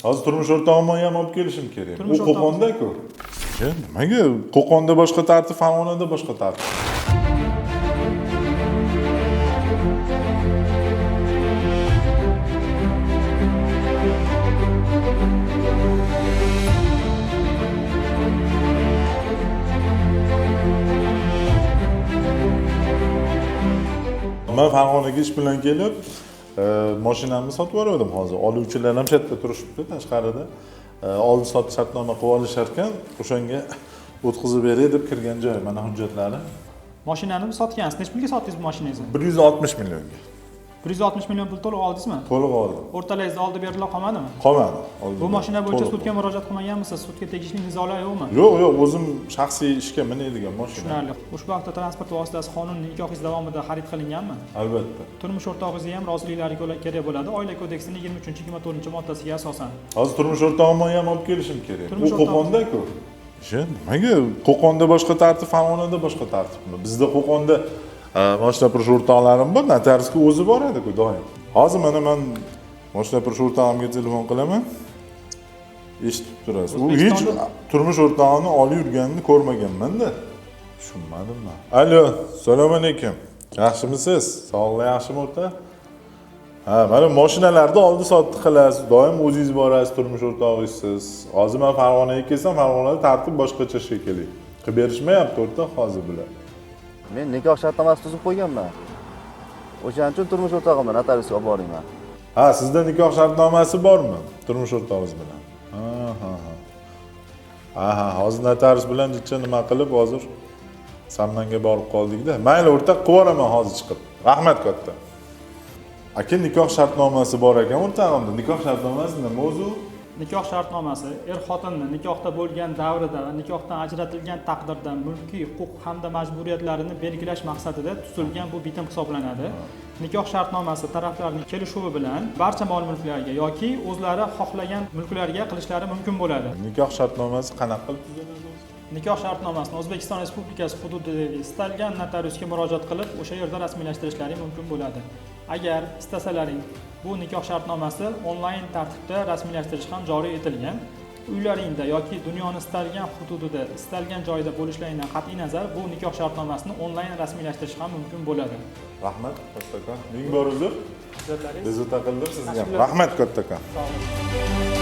Hozir turmush o'rtog'imni ham olib kelishim kerak. U Qo'qonda-ku. Nimaga? Qo'qonda boshqa tartib, Farg'onada boshqa tartib. Men Farg'onaga ish bilan kelib, mashinamni sotib yubordim hozir. Oluvchilar ham shu yerda turishibdi tashqarida. Oldi sotib shartnoma qilib olishar ekan, o'shanga o'tkazib beray deb kirgan joy. Mana hujjatlari. Mashinani sotgansiz. Necha pulga sotdingiz bu mashinangizni? 160 millionga. 160 million pul to'liq oldingizmi? To'liq oldim. O'rtalaringizda oldi berilib qolmadimi? Qolmadi. Bu mashina bo'yicha sudga murojaat qilmaganmisiz? Sudga tegishli nizolar yo'qmi? Yo'q, o'zim shaxsiy ishga minadigan mashina. Tushunarli. Ushbu avtotransport vositasi qonuniy nikohingiz davomida xarid qilinganmi? Albatta. Turmush o'rtog'ingizga ham roziliklari kerak bo'ladi. Oila kodeksining 23-24-moddasiga asosan. Hozir turmush o'rtog'imni ham olib kelishim kerak. U Qo'qonda-ku. Nimaga? Qo'qonda boshqa tartib, Farg'onada boshqa tartibmi? Bizda Qo'qonda mashina qurish o'rtoqlarim bor, notariusga o'zi boradi-ku doim. Hozir mana men mashina qurish o'rtog'imga telefon qilaman. Eshitib turasiz. U hech turmush o'rtog'ini olib yurganini ko'rmaganman-da. Tushunmadimmi? Alo, assalomu alaykum. Yaxshimisiz? Sog'lik yaxshimi o'rta? Ha, mana mashinalarni oldi-sotdi qilasiz. Doim o'zingiz borasiz, turmush o'rtog'ingiz. Hozir men Farg'onaga kelsam, Farg'onada tartib boshqacha shekilli. Qilib berishmayapti o'rta hozir bular. Men nikoh shartnomasini tuzib qo'yganman. O'shaning uchun turmush o'rtog'imni notariusga olib boringman. Ha, sizda nikoh shartnomasi bormi? Turmush o'rtog'ingiz bilan. Ha, hozir notarius bilan jicha nima qilib hozir Sammanga borib qoldik-da. Mayli, o'rtoq, qilib yuboraman hozir chiqib. Rahmat katta. Aka, nikoh shartnomasi bor ekan o'rtog'imda. Nikoh shartnomasi nima o'zi? Nikoh shartnomasi er-xotinni nikohda bo'lgan davrida va nikohdan ajratilgan taqdirda mulkiy huquq hamda majburiyatlarini belgilash maqsadida tuzilgan bu bitim hisoblanadi. Nikoh shartnomasi taraflarning kelishuvi bilan barcha mol-mulklarga yoki o'zlari xohlagan mulklarga qilishlari mumkin bo'ladi. Nikoh shartnomasi qanaqa qilib tuziladi? Nikoh shartnomasini O'zbekiston Respublikasi hududidagi istalgan notariusga murojaat qilib, o'sha yerda rasmiylashtirishlari mumkin bo'ladi. Agar istasalaring, bu nikoh shartnomasi onlayn tartibda rasmiylashtirish ham joriy etilgan. Uylaringda yoki dunyoning istalgan hududida, istalgan joyda bo'lishlaridan qat'iy nazar, bu nikoh shartnomasini onlayn rasmiylashtirish ham mumkin bo'ladi. Rahmat kattakon. Ming bor uzr. Hujjatlaringiz bezovta qildim sizga. Rahmat kattakon. Sog' bo'ling.